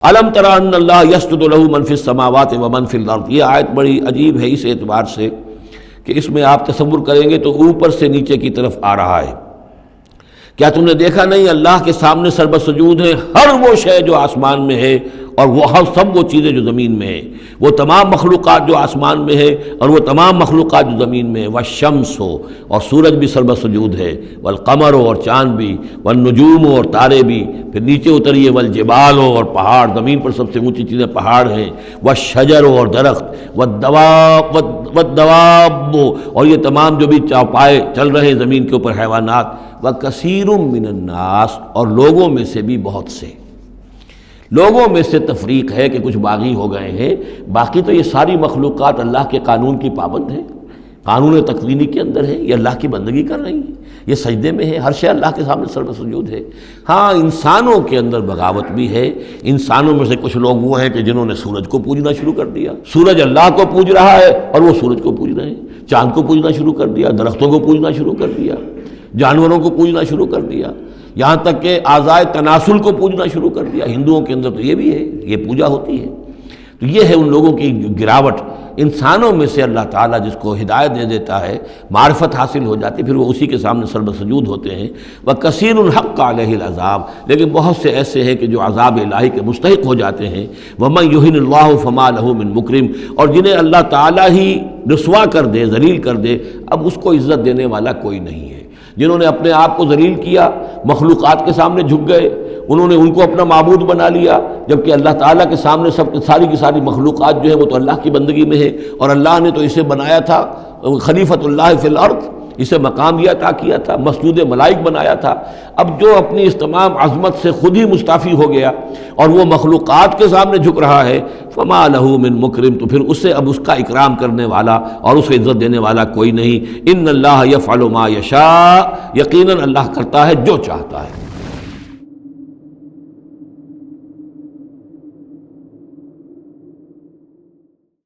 الم تر ان اللہ یسجد لہ من فی السماوات ومن فی الارض، یہ آیت بڑی عجیب ہے اس اعتبار سے کہ اس میں آپ تصور کریں گے تو اوپر سے نیچے کی طرف آ رہا ہے۔ کیا تم نے دیکھا نہیں اللہ کے سامنے سربسجود ہے ہر وہ شے جو آسمان میں ہے اور وہ ہر سب وہ چیزیں جو زمین میں ہیں، وہ تمام مخلوقات جو آسمان میں ہے اور وہ تمام مخلوقات جو زمین میں ہے، والشمس ہو اور سورج بھی سربسجود ہے، والقمر ہو اور چاند بھی، والنجوم ہو اور تارے بھی، پھر نیچے اتریے والجبال ہو اور پہاڑ، زمین پر سب سے اونچی چیزیں پہاڑ ہیں، والشجر ہو اور درخت، والدواب اور یہ تمام جو بھی چوپائے چل رہے ہیں زمین کے اوپر حیوانات، وَكَثِيرٌ مِّنَ النَّاسِ اور لوگوں میں سے بھی بہت سے۔ لوگوں میں سے تفریق ہے کہ کچھ باغی ہو گئے ہیں، باقی تو یہ ساری مخلوقات اللہ کے قانون کی پابند ہیں، قانون تکوینی کے اندر ہے، یہ اللہ کی بندگی کر رہی ہیں، یہ سجدے میں ہے، ہر شے اللہ کے سامنے سربسجود ہے۔ ہاں انسانوں کے اندر بغاوت بھی ہے، انسانوں میں سے کچھ لوگ وہ ہیں کہ جنہوں نے سورج کو پوجنا شروع کر دیا، سورج اللہ کو پوج رہا ہے اور وہ سورج کو پوج رہے ہیں، چاند کو پوجنا شروع کر دیا، درختوں کو پوجنا شروع کر دیا، جانوروں کو پوجنا شروع کر دیا، یہاں تک کہ اعضائے تناسل کو پوجنا شروع کر دیا۔ ہندوؤں کے اندر تو یہ بھی ہے، یہ پوجا ہوتی ہے۔ تو یہ ہے ان لوگوں کی گراوٹ۔ انسانوں میں سے اللہ تعالیٰ جس کو ہدایت دے دیتا ہے، معرفت حاصل ہو جاتی، پھر وہ اسی کے سامنے سربسجود ہوتے ہیں۔ وَكَثِيرٌ حَقَّ عَلَيْهِ الْعَذَابُ لیکن بہت سے ایسے ہیں کہ جو عذاب الہی کے مستحق ہو جاتے ہیں۔ وَمَن يُهِنِ اللَّهُ فَمَا لَهُ مِن مُكْرِمٍ اور جنہیں اللہ تعالیٰ ہی رسوا کر دے، ذلیل کر دے، اب اس کو عزت دینے والا کوئی نہیں ہے۔ جنہوں نے اپنے آپ کو ذلیل کیا، مخلوقات کے سامنے جھک گئے، انہوں نے ان کو اپنا معبود بنا لیا، جبکہ اللہ تعالیٰ کے سامنے ساری کی ساری مخلوقات جو ہے وہ تو اللہ کی بندگی میں ہے، اور اللہ نے تو اسے بنایا تھا خلیفۃ اللہ فی الارض، اسے مقام یہ عطا کیا تھا، مسجود ملائک بنایا تھا۔ اب جو اپنی اس تمام عظمت سے خود ہی مستعفی ہو گیا اور وہ مخلوقات کے سامنے جھک رہا ہے، فما لہ من مکرم تو پھر اسے اب اس کا اکرام کرنے والا اور اسے عزت دینے والا کوئی نہیں۔ ان اللہ یفعل ما یشاء یقیناً اللہ کرتا ہے جو چاہتا ہے۔